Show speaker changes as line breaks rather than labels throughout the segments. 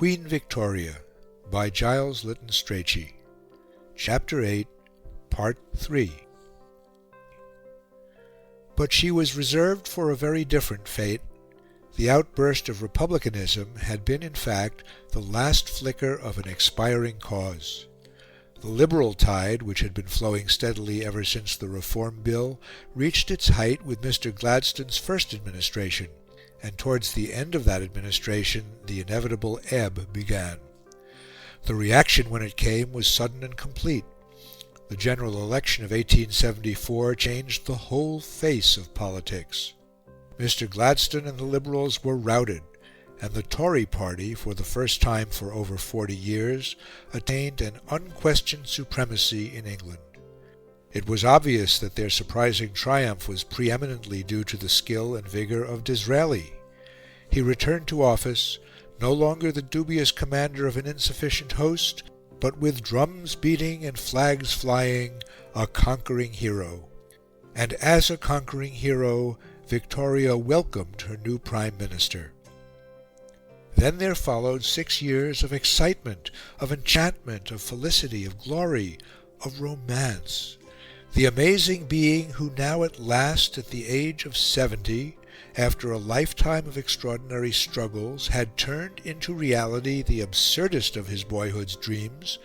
Queen Victoria by Giles Lytton Strachey. Chapter 8, Part-3. But she was reserved for a very different fate. The outburst of republicanism had been, in fact, the last flicker of an expiring cause. The Liberal tide, which had been flowing steadily ever since the Reform Bill, reached its height with Mr. Gladstone's first administration, and towards the end of that administration the inevitable ebb began. The reaction, when it came, was sudden and complete. The general election of 1874 changed the whole face of politics. Mr. Gladstone and the Liberals were routed, and the Tory party, for the first time for over 40 years, attained an unquestioned supremacy in England. It was obvious that their surprising triumph was preeminently due to the skill and vigour of Disraeli. He returned to office, no longer the dubious commander of an insufficient host, but with drums beating and flags flying, a conquering hero. And as a conquering hero, Victoria welcomed her new Prime Minister. Then there followed 6 years of excitement, of enchantment, of felicity, of glory, of romance. The amazing being who now at last, at the age of 70, after a lifetime of extraordinary struggles, had turned into reality the absurdest of his boyhood's dreams,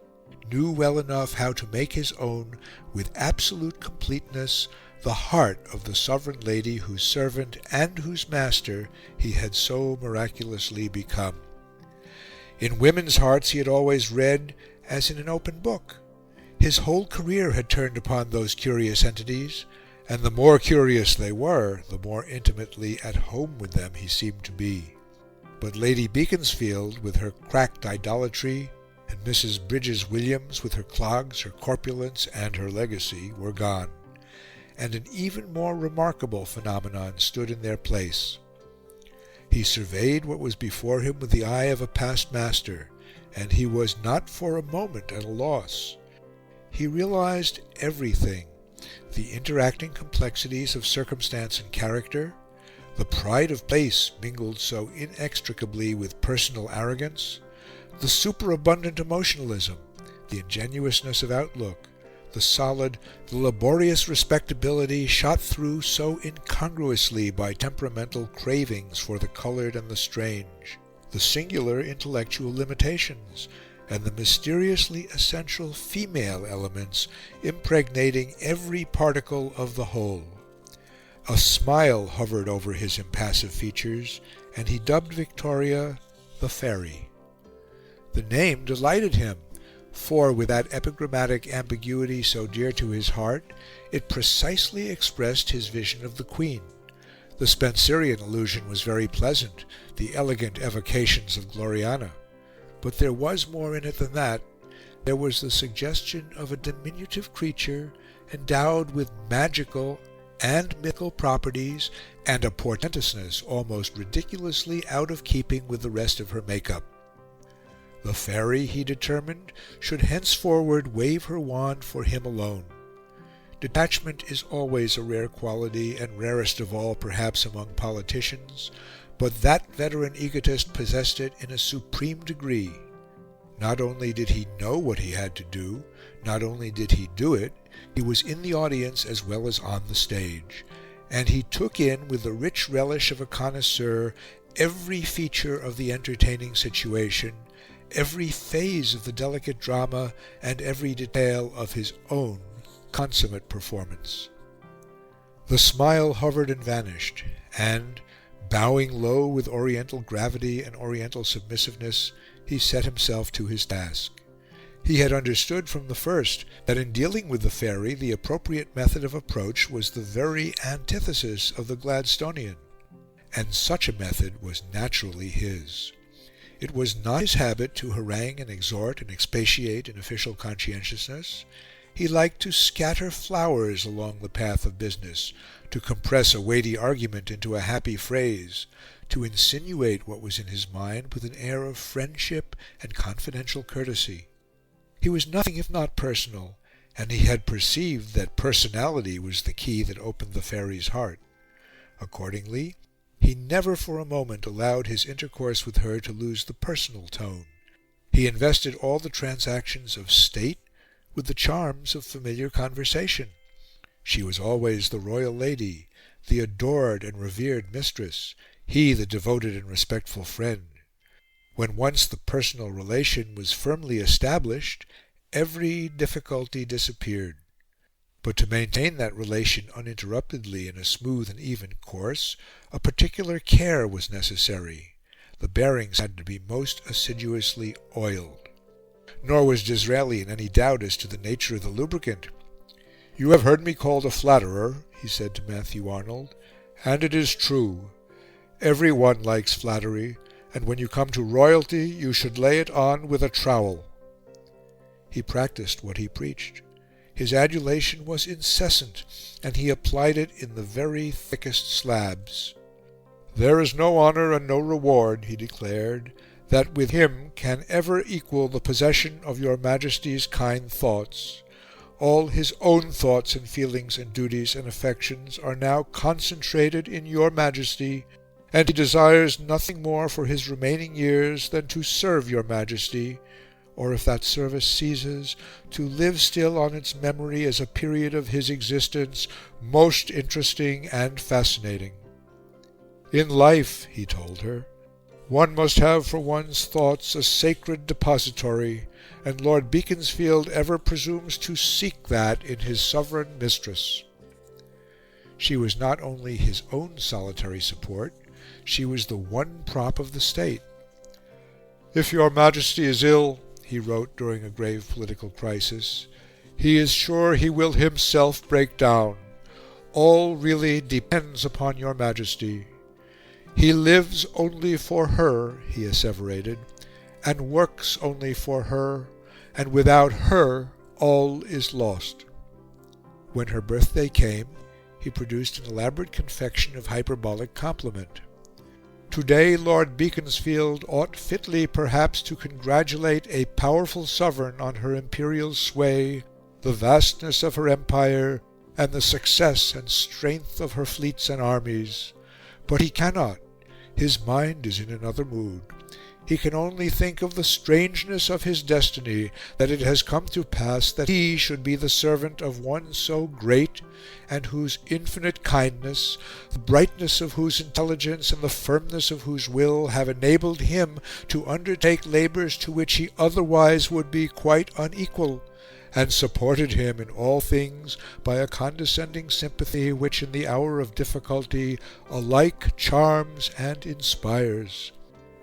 knew well enough how to make his own, with absolute completeness, the heart of the sovereign lady whose servant and whose master he had so miraculously become. In women's hearts he had always read as in an open book. His whole career had turned upon those curious entities, and the more curious they were, the more intimately at home with them he seemed to be. But Lady Beaconsfield, with her cracked idolatry, and Mrs. Bridges Williams, with her clogs, her corpulence, and her legacy, were gone, and an even more remarkable phenomenon stood in their place. He surveyed what was before him with the eye of a past master, and he was not for a moment at a loss. He realized everything: the interacting complexities of circumstance and character, the pride of place mingled so inextricably with personal arrogance, the superabundant emotionalism, the ingenuousness of outlook, the solid, the laborious respectability shot through so incongruously by temperamental cravings for the coloured and the strange, the singular intellectual limitations, and the mysteriously essential female elements impregnating every particle of the whole. A smile hovered over his impassive features, and he dubbed Victoria the Fairy. The name delighted him, for, with that epigrammatic ambiguity so dear to his heart, it precisely expressed his vision of the Queen. The Spenserian allusion was very pleasant, the elegant evocations of Gloriana. But there was more in it than that. There was the suggestion of a diminutive creature endowed with magical and mythical properties, and a portentousness almost ridiculously out of keeping with the rest of her make-up. The Fairy, he determined, should henceforward wave her wand for him alone. Detachment is always a rare quality, and rarest of all perhaps among politicians, but that veteran egotist possessed it in a supreme degree. Not only did he know what he had to do, not only did he do it, he was in the audience as well as on the stage, and he took in with the rich relish of a connoisseur every feature of the entertaining situation, every phase of the delicate drama, and every detail of his own consummate performance. The smile hovered and vanished, and, bowing low with Oriental gravity and Oriental submissiveness, he set himself to his task. He had understood from the first that in dealing with the Fairy the appropriate method of approach was the very antithesis of the Gladstonian, and such a method was naturally his. It was not his habit to harangue and exhort and expatiate in official conscientiousness. He liked to scatter flowers along the path of business, to compress a weighty argument into a happy phrase, to insinuate what was in his mind with an air of friendship and confidential courtesy. He was nothing if not personal, and he had perceived that personality was the key that opened the Fairy's heart. Accordingly, he never for a moment allowed his intercourse with her to lose the personal tone. He invested all the transactions of state with the charms of familiar conversation. She was always the royal lady, the adored and revered mistress, he the devoted and respectful friend. When once the personal relation was firmly established, every difficulty disappeared. But to maintain that relation uninterruptedly in a smooth and even course, a particular care was necessary. The bearings had to be most assiduously oiled. Nor was Disraeli in any doubt as to the nature of the lubricant. "You have heard me called a flatterer," he said to Matthew Arnold, "and it is true. Every one likes flattery, and when you come to royalty you should lay it on with a trowel." He practised what he preached. His adulation was incessant, and he applied it in the very thickest slabs. "There is no honour and no reward," he declared, "that with him can ever equal the possession of your Majesty's kind thoughts. All his own thoughts and feelings and duties and affections are now concentrated in your Majesty, and he desires nothing more for his remaining years than to serve your Majesty, or if that service ceases, to live still on its memory as a period of his existence most interesting and fascinating. In life," he told her, "one must have for one's thoughts a sacred depository, and Lord Beaconsfield ever presumes to seek that in his sovereign mistress." She was not only his own solitary support, she was the one prop of the state. "If your Majesty is ill," he wrote during a grave political crisis, "he is sure he will himself break down. All really depends upon your Majesty. He lives only for her," he asseverated, "and works only for her, and without her all is lost." When her birthday came, he produced an elaborate confection of hyperbolic compliment. "Today Lord Beaconsfield ought fitly perhaps to congratulate a powerful sovereign on her imperial sway, the vastness of her empire, and the success and strength of her fleets and armies. But he cannot. His mind is in another mood. He can only think of the strangeness of his destiny, that it has come to pass that he should be the servant of one so great, and whose infinite kindness, the brightness of whose intelligence, and the firmness of whose will have enabled him to undertake labours to which he otherwise would be quite unequal, and supported him in all things by a condescending sympathy which in the hour of difficulty alike charms and inspires.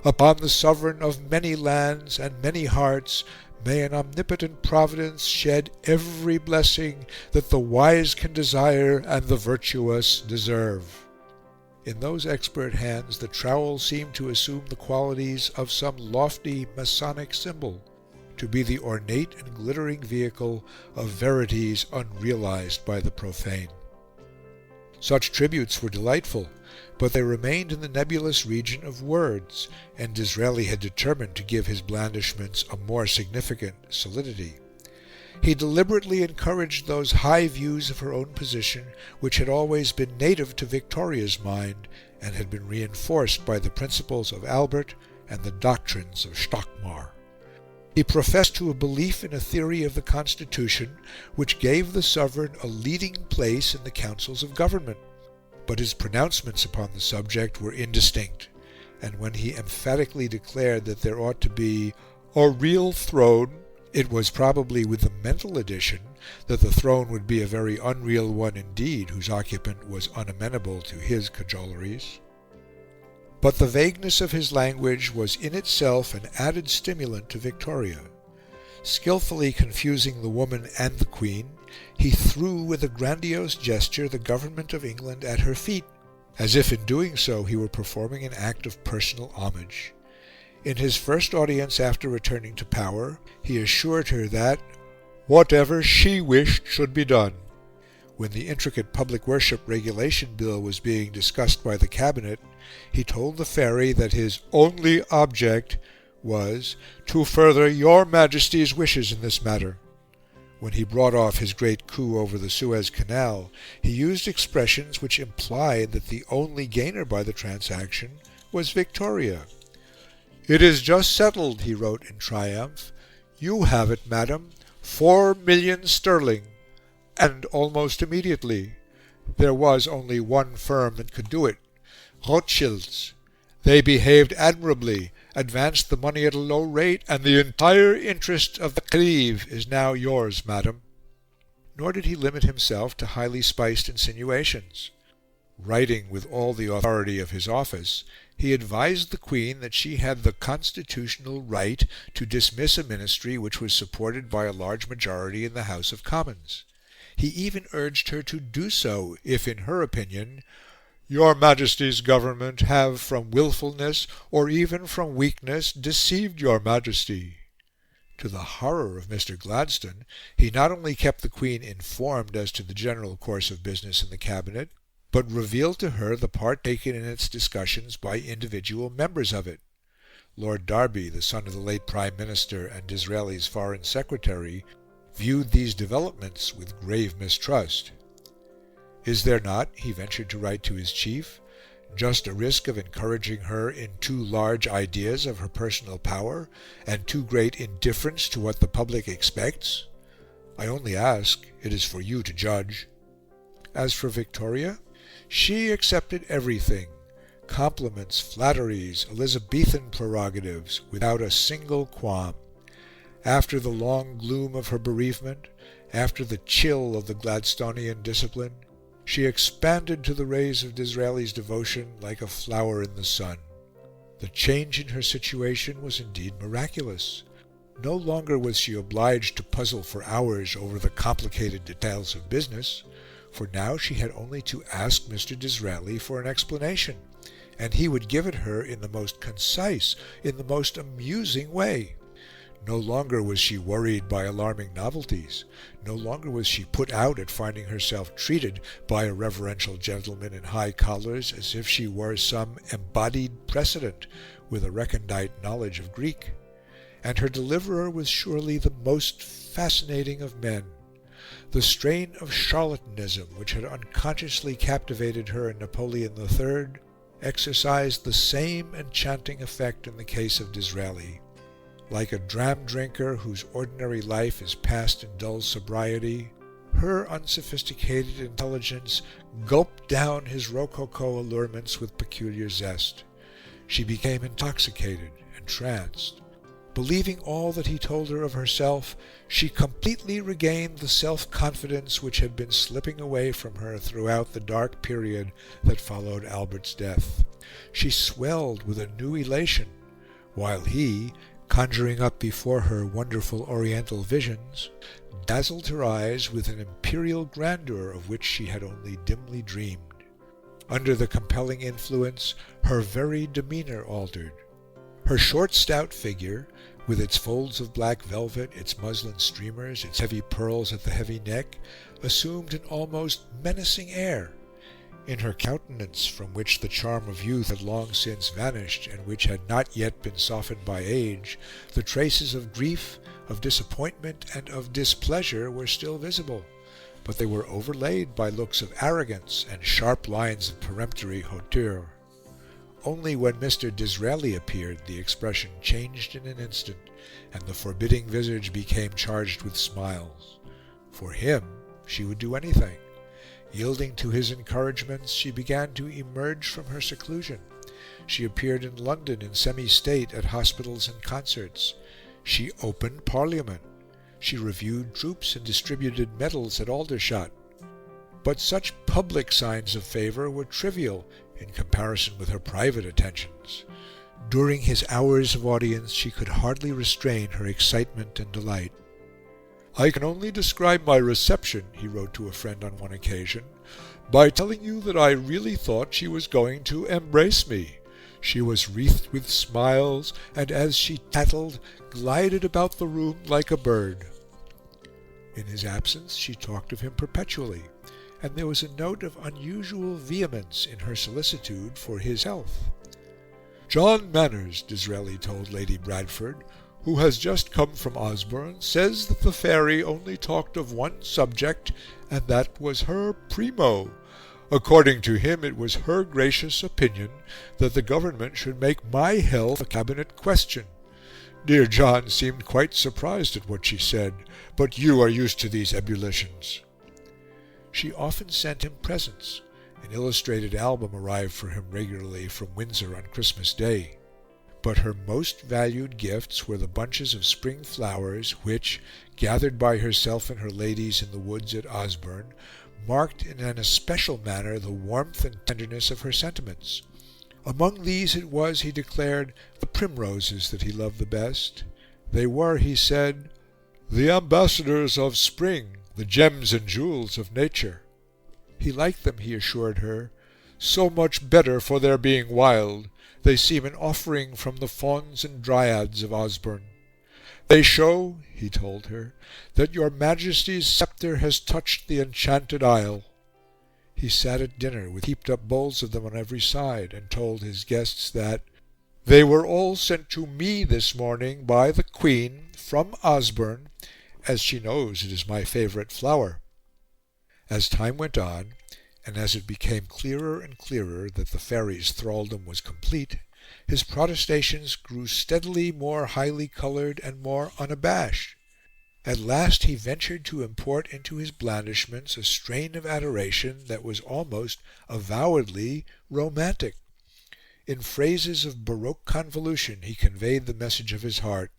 Upon the sovereign of many lands and many hearts may an omnipotent Providence shed every blessing that the wise can desire and the virtuous deserve." In those expert hands the trowel seemed to assume the qualities of some lofty Masonic symbol, to be the ornate and glittering vehicle of verities unrealized by the profane. Such tributes were delightful, but they remained in the nebulous region of words, and Disraeli had determined to give his blandishments a more significant solidity. He deliberately encouraged those high views of her own position which had always been native to Victoria's mind, and had been reinforced by the principles of Albert and the doctrines of Stockmar. He professed to a belief in a theory of the Constitution which gave the sovereign a leading place in the councils of government, but his pronouncements upon the subject were indistinct, and when he emphatically declared that there ought to be a real throne, it was probably with the mental addition that the throne would be a very unreal one indeed, whose occupant was unamenable to his cajoleries. But the vagueness of his language was in itself an added stimulant to Victoria. Skilfully confusing the woman and the Queen, he threw with a grandiose gesture the government of England at her feet, as if in doing so he were performing an act of personal homage. In his first audience after returning to power, he assured her that whatever she wished should be done. When the intricate public worship regulation bill was being discussed by the Cabinet, he told the Faery that his only object was to further your Majesty's wishes in this matter. When he brought off his great coup over the Suez Canal, he used expressions which implied that the only gainer by the transaction was Victoria. "It is just settled," he wrote in triumph. "You have it, madam, 4,000,000 sterling, and almost immediately. There was only one firm that could do it, Rothschild's. They behaved admirably, advanced the money at a low rate, and the entire interest of the Khedive is now yours, madam." Nor did he limit himself to highly spiced insinuations. Writing with all the authority of his office, he advised the Queen that she had the constitutional right to dismiss a Ministry which was supported by a large majority in the House of Commons. He even urged her to do so if, in her opinion, "Your Majesty's Government have, from wilfulness, or even from weakness, deceived your Majesty." To the horror of Mr. Gladstone, he not only kept the Queen informed as to the general course of business in the Cabinet, but revealed to her the part taken in its discussions by individual members of it. Lord Derby, the son of the late Prime Minister and Disraeli's Foreign Secretary, viewed these developments with grave mistrust. "Is there not," he ventured to write to his chief, "just a risk of encouraging her in too large ideas of her personal power, and too great indifference to what the public expects? I only ask; it is for you to judge." As for Victoria, she accepted everything: compliments, flatteries, Elizabethan prerogatives, without a single qualm. After the long gloom of her bereavement, after the chill of the Gladstonian discipline, she expanded to the rays of Disraeli's devotion like a flower in the sun. The change in her situation was indeed miraculous. No longer was she obliged to puzzle for hours over the complicated details of business, for now she had only to ask Mr. Disraeli for an explanation, and he would give it her in the most concise, in the most amusing way. No longer was she worried by alarming novelties; no longer was she put out at finding herself treated by a reverential gentleman in high collars as if she were some embodied precedent with a recondite knowledge of Greek. And her deliverer was surely the most fascinating of men. The strain of charlatanism which had unconsciously captivated her in Napoleon III exercised the same enchanting effect in the case of Disraeli. Like a dram drinker whose ordinary life is passed in dull sobriety, her unsophisticated intelligence gulped down his rococo allurements with peculiar zest. She became intoxicated, entranced. Believing all that he told her of herself, she completely regained the self-confidence which had been slipping away from her throughout the dark period that followed Albert's death. She swelled with a new elation, while he, conjuring up before her wonderful Oriental visions, dazzled her eyes with an imperial grandeur of which she had only dimly dreamed. Under the compelling influence, her very demeanour altered. Her short, stout figure, with its folds of black velvet, its muslin streamers, its heavy pearls at the heavy neck, assumed an almost menacing air. In her countenance, from which the charm of youth had long since vanished, and which had not yet been softened by age, the traces of grief, of disappointment, and of displeasure were still visible, but they were overlaid by looks of arrogance and sharp lines of peremptory hauteur. Only when Mr. Disraeli appeared the expression changed in an instant, and the forbidding visage became charged with smiles. For him she would do anything. Yielding to his encouragements, she began to emerge from her seclusion. She appeared in London in semi-state at hospitals and concerts. She opened Parliament. She reviewed troops and distributed medals at Aldershot. But such public signs of favour were trivial in comparison with her private attentions. During his hours of audience she could hardly restrain her excitement and delight. "I can only describe my reception," he wrote to a friend on one occasion, "by telling you that I really thought she was going to embrace me. She was wreathed with smiles, and as she tattled, glided about the room like a bird." In his absence she talked of him perpetually, and there was a note of unusual vehemence in her solicitude for his health. "John Manners," Disraeli told Lady Bradford, who has just come from Osborne, says that the fairy only talked of one subject, and that was her primo. According to him, it was her gracious opinion that the Government should make my health a Cabinet question. Dear John seemed quite surprised at what she said, but you are used to these ebullitions." She often sent him presents. An illustrated album arrived for him regularly from Windsor on Christmas Day. But her most valued gifts were the bunches of spring flowers which, gathered by herself and her ladies in the woods at Osborne, marked in an especial manner the warmth and tenderness of her sentiments. Among these it was, he declared, the primroses that he loved the best. They were, he said, "the ambassadors of spring, the gems and jewels of nature." He liked them, he assured her, "so much better for their being wild. They seem an offering from the fauns and dryads of Osborne. They show," he told her, "that your Majesty's sceptre has touched the enchanted isle." He sat at dinner with heaped-up bowls of them on every side, and told his guests that "they were all sent to me this morning by the Queen from Osborne, as she knows it is my favourite flower." As time went on, and as it became clearer and clearer that the fairy's thraldom was complete, his protestations grew steadily more highly coloured and more unabashed. At last he ventured to import into his blandishments a strain of adoration that was almost avowedly romantic. In phrases of baroque convolution he conveyed the message of his heart.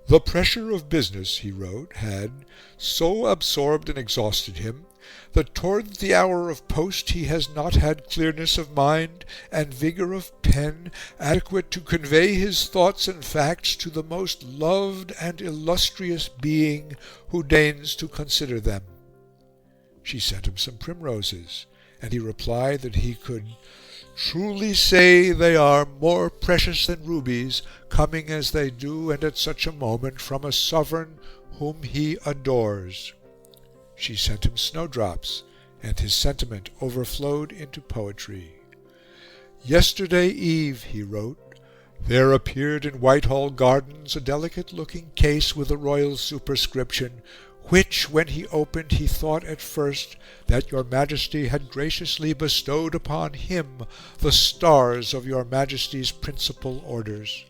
"The pressure of business," he wrote, had "so absorbed and exhausted him that towards the hour of post he has not had clearness of mind and vigour of pen adequate to convey his thoughts and facts to the most loved and illustrious being who deigns to consider them." She sent him some primroses, and he replied that he could "truly say they are more precious than rubies, coming as they do and at such a moment from a sovereign whom he adores." She sent him snowdrops, and his sentiment overflowed into poetry. "Yesterday eve," he wrote, "there appeared in Whitehall Gardens a delicate-looking case with a royal superscription, which, when he opened, he thought at first that your Majesty had graciously bestowed upon him the stars of your Majesty's principal orders."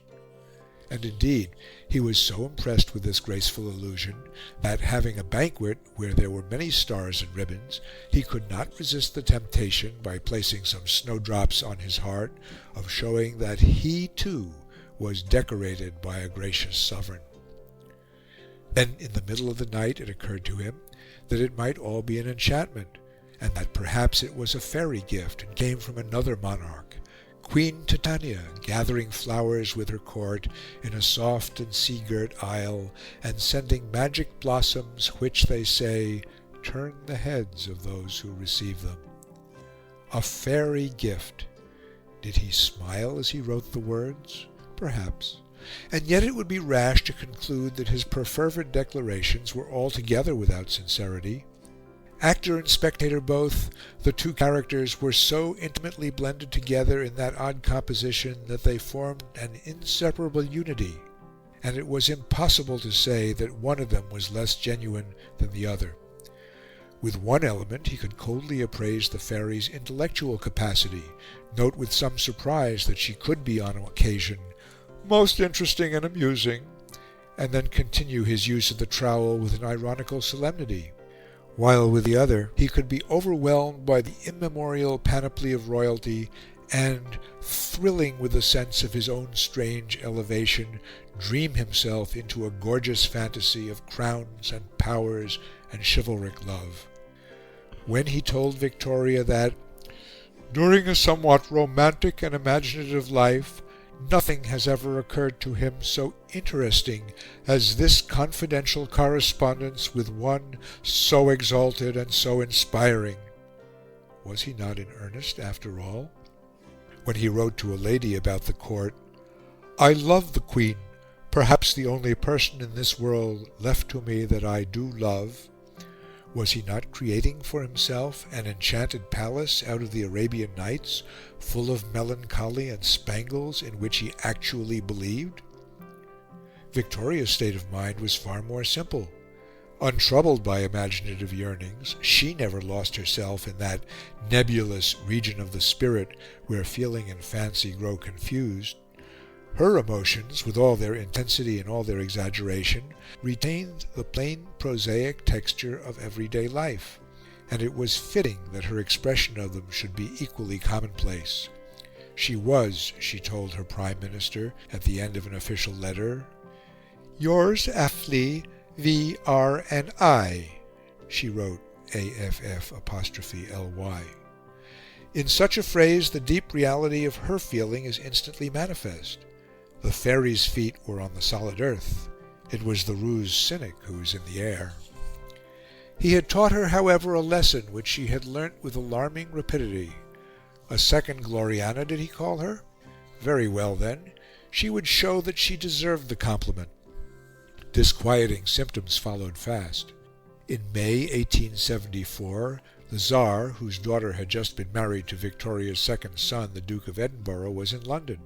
And indeed he was so impressed with this graceful allusion that, having a banquet where there were many stars and ribbons, he could not resist the temptation, by placing some snowdrops on his heart, of showing that he too was decorated by a gracious sovereign. Then, in the middle of the night, it occurred to him that it might all be an enchantment, and that perhaps it was a fairy gift and came from another monarch, Queen Titania, gathering flowers with her court in a soft and sea-girt isle, and sending magic blossoms which, they say, turn the heads of those who receive them. A fairy gift! Did he smile as he wrote the words? Perhaps. And yet it would be rash to conclude that his perfervid declarations were altogether without sincerity. Actor and spectator both, the two characters were so intimately blended together in that odd composition that they formed an inseparable unity, and it was impossible to say that one of them was less genuine than the other. With one element he could coldly appraise the fairy's intellectual capacity, note with some surprise that she could be on occasion most interesting and amusing, and then continue his use of the trowel with an ironical solemnity, while with the other he could be overwhelmed by the immemorial panoply of royalty, and, thrilling with the sense of his own strange elevation, dream himself into a gorgeous fantasy of crowns and powers and chivalric love. When he told Victoria that, "during a somewhat romantic and imaginative life, nothing has ever occurred to him so interesting as this confidential correspondence with one so exalted and so inspiring," was he not in earnest after all? When he wrote to a lady about the court, "I love the Queen, perhaps the only person in this world left to me that I do love," was he not creating for himself an enchanted palace out of the Arabian Nights, full of melancholy and spangles, in which he actually believed? Victoria's state of mind was far more simple. Untroubled by imaginative yearnings, she never lost herself in that nebulous region of the spirit where feeling and fancy grow confused. Her emotions, with all their intensity and all their exaggeration, retained the plain prosaic texture of everyday life, and it was fitting that her expression of them should be equally commonplace. She was, she told her Prime Minister at the end of an official letter, "Yours affly, V.R.N.I." She wrote AFF''Ly. In such a phrase, the deep reality of her feeling is instantly manifest. The fairy's feet were on the solid earth. It was the ruse cynic who was in the air. He had taught her, however, a lesson which she had learnt with alarming rapidity. A second Gloriana, did he call her? Very well, then. She would show that she deserved the compliment. Disquieting symptoms followed fast. In May 1874, the Tsar, whose daughter had just been married to Victoria's second son, the Duke of Edinburgh, was in London,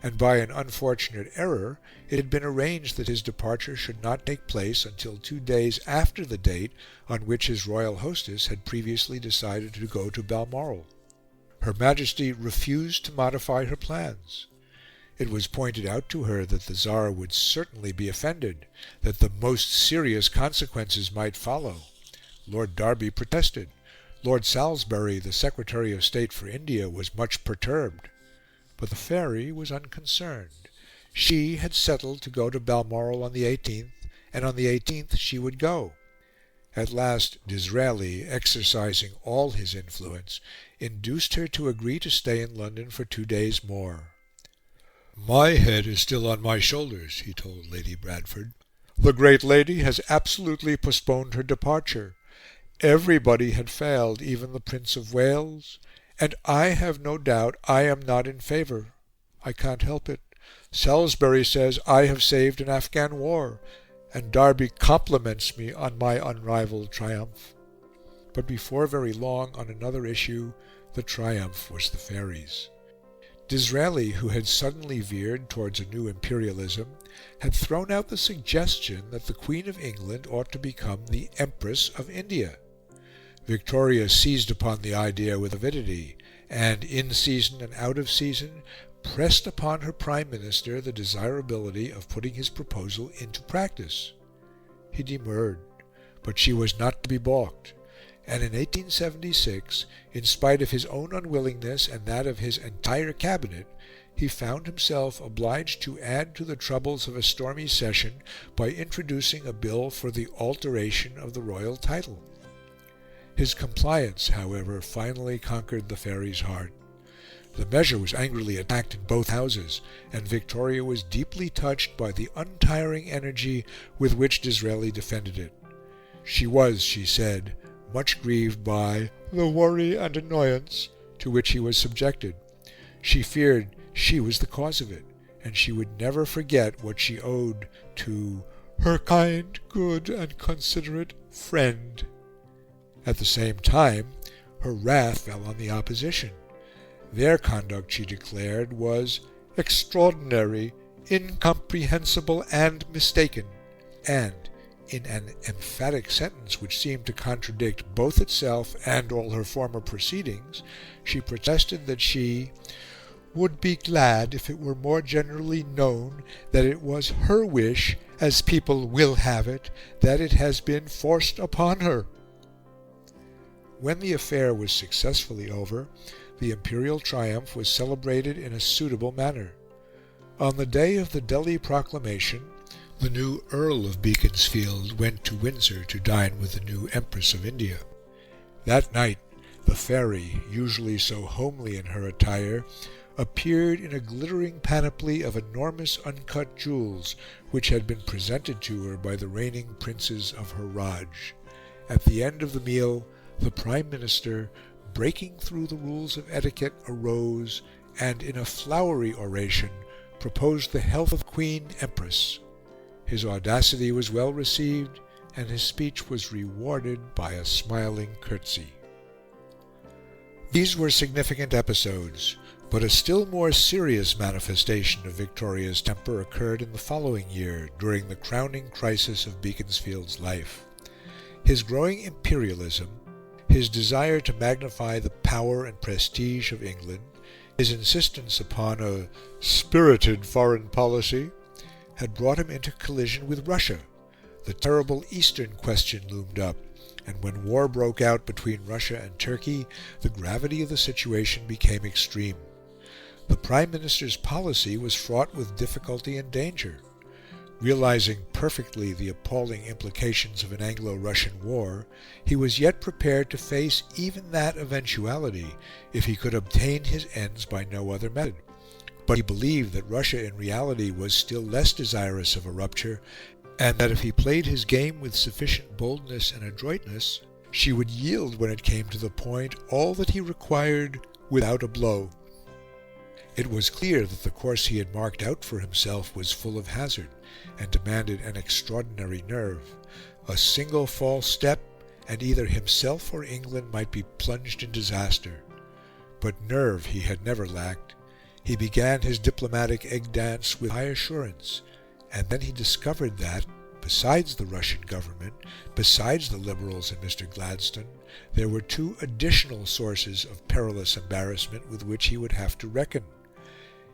and by an unfortunate error it had been arranged that his departure should not take place until 2 days after the date on which his royal hostess had previously decided to go to Balmoral. Her Majesty refused to modify her plans. It was pointed out to her that the Tsar would certainly be offended, that the most serious consequences might follow. Lord Derby protested. Lord Salisbury, the Secretary of State for India, was much perturbed. But the fairy was unconcerned. She had settled to go to Balmoral on the 18th, and on the 18th she would go. At last Disraeli, exercising all his influence, induced her to agree to stay in London for 2 days more. "My head is still on my shoulders," he told Lady Bradford. "The great lady has absolutely postponed her departure. Everybody had failed, even the Prince of Wales, and I have no doubt I am not in favour. I can't help it. Salisbury says I have saved an Afghan war, and Derby compliments me on my unrivalled triumph." But before very long, on another issue, the triumph was the fairy's. Disraeli, who had suddenly veered towards a new imperialism, had thrown out the suggestion that the Queen of England ought to become the Empress of India. Victoria seized upon the idea with avidity, and, in season and out of season, pressed upon her Prime Minister the desirability of putting his proposal into practice. He demurred, but she was not to be balked, and in 1876, in spite of his own unwillingness and that of his entire cabinet, he found himself obliged to add to the troubles of a stormy session by introducing a bill for the alteration of the royal title. His compliance, however, finally conquered the fairy's heart. The measure was angrily attacked in both Houses, and Victoria was deeply touched by the untiring energy with which Disraeli defended it. She was, she said, much grieved by the worry and annoyance to which he was subjected. She feared she was the cause of it, and she would never forget what she owed to her kind, good, and considerate friend. At the same time, her wrath fell on the opposition. Their conduct, she declared, was extraordinary, incomprehensible, and mistaken, and, in an emphatic sentence which seemed to contradict both itself and all her former proceedings, she protested that she would be glad if it were more generally known that it was her wish, as people will have it, that it has been forced upon her. When the affair was successfully over, the imperial triumph was celebrated in a suitable manner. On the day of the Delhi proclamation, the new Earl of Beaconsfield went to Windsor to dine with the new Empress of India. That night, the fairy, usually so homely in her attire, appeared in a glittering panoply of enormous uncut jewels, which had been presented to her by the reigning princes of her Raj. At the end of the meal, the Prime Minister, breaking through the rules of etiquette, arose, and in a flowery oration proposed the health of Queen Empress. His audacity was well received, and his speech was rewarded by a smiling curtsy. These were significant episodes. But a still more serious manifestation of Victoria's temper occurred in the following year, during the crowning crisis of Beaconsfield's life. His growing imperialism, his desire to magnify the power and prestige of England, his insistence upon a spirited foreign policy, had brought him into collision with Russia. The terrible Eastern question loomed up, and when war broke out between Russia and Turkey, the gravity of the situation became extreme. The Prime Minister's policy was fraught with difficulty and danger. Realizing perfectly the appalling implications of an Anglo-Russian war, he was yet prepared to face even that eventuality if he could obtain his ends by no other method. But he believed that Russia in reality was still less desirous of a rupture, and that if he played his game with sufficient boldness and adroitness, she would yield when it came to the point all that he required without a blow. It was clear that the course he had marked out for himself was full of hazard, and demanded an extraordinary nerve. A single false step, and either himself or England might be plunged in disaster. But nerve he had never lacked. He began his diplomatic egg dance with high assurance, and then he discovered that, besides the Russian government, besides the Liberals and Mr. Gladstone, there were two additional sources of perilous embarrassment with which he would have to reckon.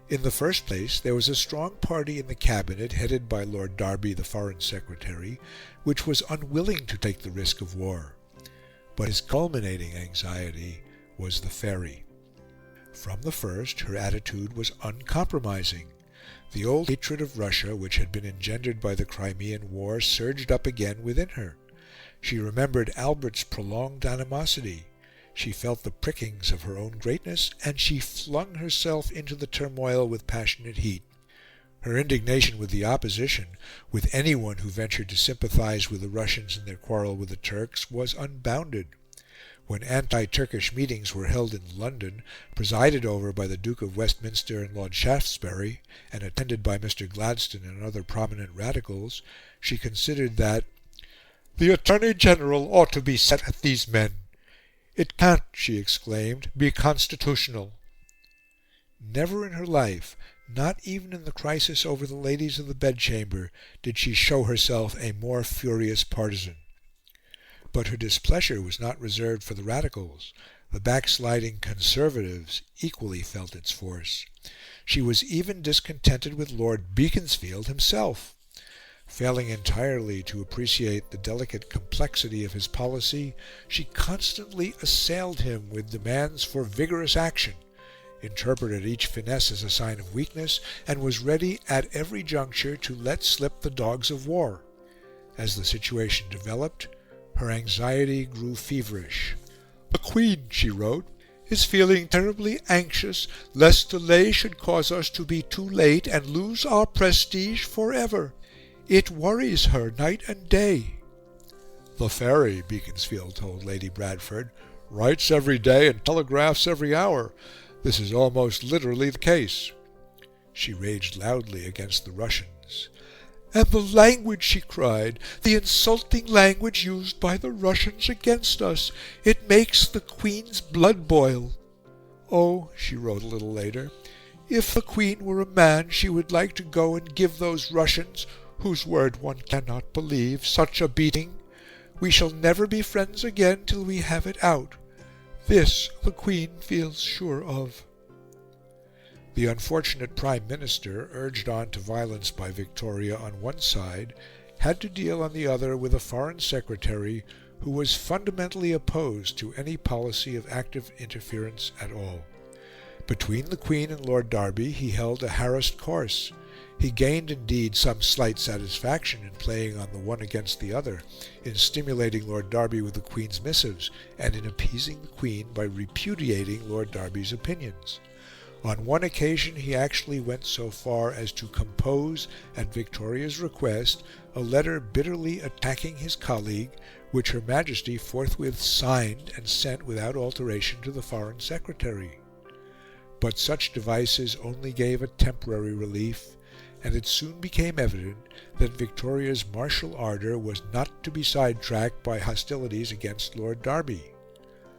In the first place, there was a strong party in the Cabinet, headed by Lord Derby, the Foreign Secretary, which was unwilling to take the risk of war. But his culminating anxiety was the Faery. From the first, her attitude was uncompromising. The old hatred of Russia, which had been engendered by the Crimean War, surged up again within her. She remembered Albert's prolonged animosity. She felt the prickings of her own greatness, and she flung herself into the turmoil with passionate heat. Her indignation with the opposition, with anyone who ventured to sympathise with the Russians in their quarrel with the Turks, was unbounded. When anti-Turkish meetings were held in London, presided over by the Duke of Westminster and Lord Shaftesbury, and attended by Mr. Gladstone and other prominent radicals, she considered that "the Attorney-General ought to be set at these men. It can't," she exclaimed, "be constitutional." Never in her life, not even in the crisis over the ladies of the bedchamber, did she show herself a more furious partisan. But her displeasure was not reserved for the radicals. The backsliding Conservatives equally felt its force. She was even discontented with Lord Beaconsfield himself. Failing entirely to appreciate the delicate complexity of his policy, she constantly assailed him with demands for vigorous action, interpreted each finesse as a sign of weakness, and was ready at every juncture to let slip the dogs of war. As the situation developed, her anxiety grew feverish. "The Queen," she wrote, "is feeling terribly anxious lest delay should cause us to be too late and lose our prestige forever. It worries her night and day." "The Faery," Beaconsfield told Lady Bradford, "writes every day and telegraphs every hour. This is almost literally the case." She raged loudly against the Russians. "And the language," she cried, "the insulting language used by the Russians against us, it makes the Queen's blood boil. Oh," she wrote a little later, "if the Queen were a man, she would like to go and give those Russians, whose word one cannot believe, such a beating. We shall never be friends again till we have it out. This the Queen feels sure of." The unfortunate Prime Minister, urged on to violence by Victoria on one side, had to deal on the other with a Foreign Secretary who was fundamentally opposed to any policy of active interference at all. Between the Queen and Lord Derby he held a harassed course. He gained, indeed, some slight satisfaction in playing on the one against the other, in stimulating Lord Derby with the Queen's missives, and in appeasing the Queen by repudiating Lord Derby's opinions. On one occasion he actually went so far as to compose, at Victoria's request, a letter bitterly attacking his colleague, which Her Majesty forthwith signed and sent without alteration to the Foreign Secretary. But such devices only gave a temporary relief, and it soon became evident that Victoria's martial ardour was not to be sidetracked by hostilities against Lord Derby.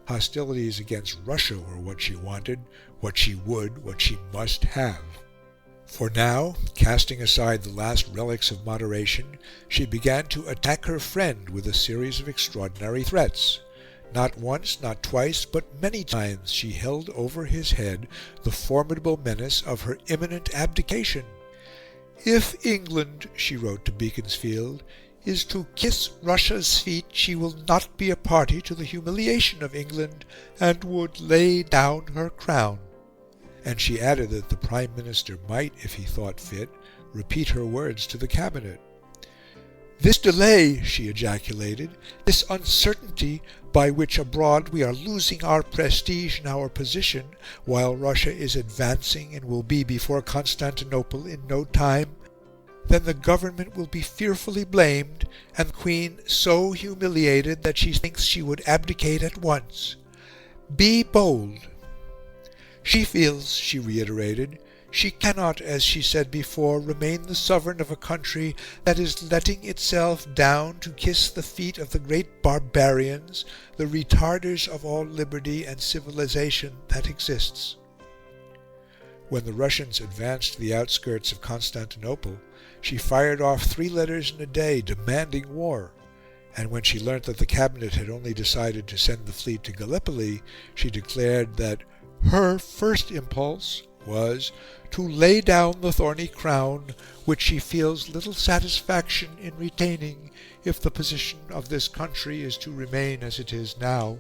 Hostilities against Russia were what she wanted, what she would, what she must have. For now, casting aside the last relics of moderation, she began to attack her friend with a series of extraordinary threats. Not once, not twice, but many times she held over his head the formidable menace of her imminent abdication. "If England," she wrote to Beaconsfield, "is to kiss Russia's feet, she will not be a party to the humiliation of England, and would lay down her crown." And she added that the Prime Minister might, if he thought fit, repeat her words to the Cabinet. "This delay," she ejaculated, "this uncertainty, by which abroad we are losing our prestige and our position, while Russia is advancing and will be before Constantinople in no time, then the Government will be fearfully blamed, and the Queen so humiliated that she thinks she would abdicate at once. Be bold." She feels, she reiterated, she cannot, as she said before, remain the sovereign of a country that is letting itself down to kiss the feet of the great barbarians, the retarders of all liberty and civilization that exists. When the Russians advanced to the outskirts of Constantinople, she fired off 3 letters in a day demanding war, and when she learnt that the Cabinet had only decided to send the fleet to Gallipoli, she declared that her first impulse was to lay down the thorny crown, which she feels little satisfaction in retaining if the position of this country is to remain as it is now.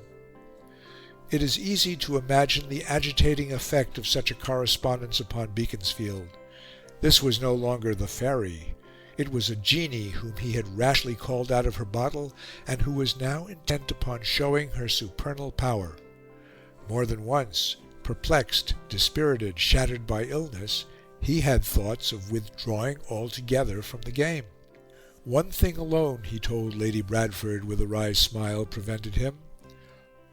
It is easy to imagine the agitating effect of such a correspondence upon Beaconsfield. This was no longer the fairy. It was a genie whom he had rashly called out of her bottle, and who was now intent upon showing her supernal power. More than once, perplexed, dispirited, shattered by illness, he had thoughts of withdrawing altogether from the game. One thing alone, he told Lady Bradford with a wry smile, prevented him.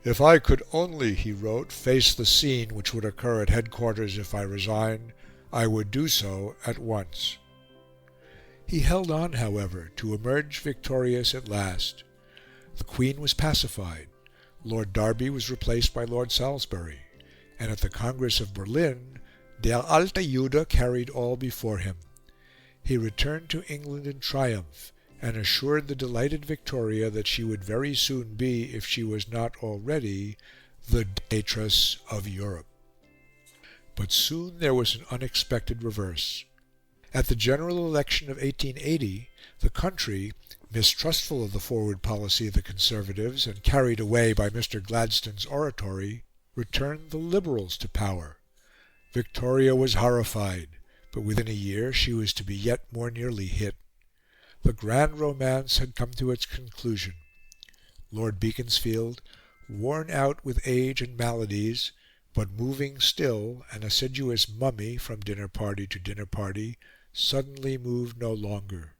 "If I could only," he wrote, "face the scene which would occur at headquarters if I resigned, I would do so at once." He held on, however, to emerge victorious at last. The Queen was pacified. Lord Derby was replaced by Lord Salisbury, and at the Congress of Berlin, Der alte Jude carried all before him. He returned to England in triumph, and assured the delighted Victoria that she would very soon be, if she was not already, the dictatress of Europe. But soon there was an unexpected reverse. At the general election of 1880, the country, mistrustful of the forward policy of the Conservatives and carried away by Mr. Gladstone's oratory, returned the Liberals to power. Victoria was horrified, but within a year she was to be yet more nearly hit. The grand romance had come to its conclusion. Lord Beaconsfield, worn out with age and maladies, but moving still, an assiduous mummy from dinner party to dinner party, suddenly moved no longer.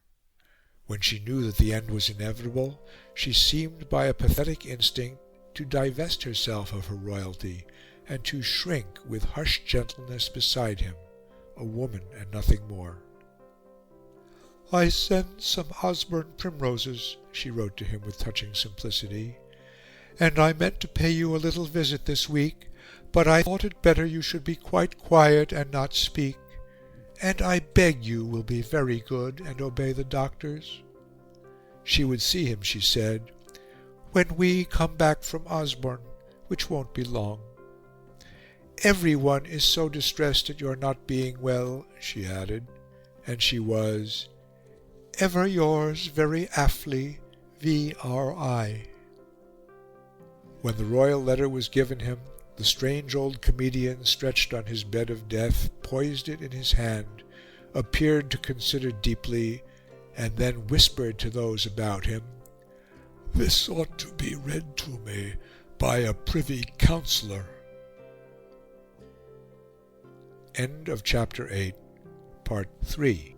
When she knew that the end was inevitable, she seemed by a pathetic instinct to divest herself of her royalty, and to shrink with hushed gentleness beside him, a woman and nothing more. "I send some Osborne primroses," she wrote to him with touching simplicity, "and I meant to pay you a little visit this week, but I thought it better you should be quite quiet and not speak. And I beg you will be very good and obey the doctors." She would see him, she said, "when we come back from Osborne, which won't be long. Everyone is so distressed at your not being well," she added, and she was "ever yours very aptly, V.R.I." When the royal letter was given him, the strange old comedian, stretched on his bed of death, poised it in his hand, appeared to consider deeply, and then whispered to those about him, "This ought to be read to me by a Privy Councillor." End of Chapter 8, Part 3.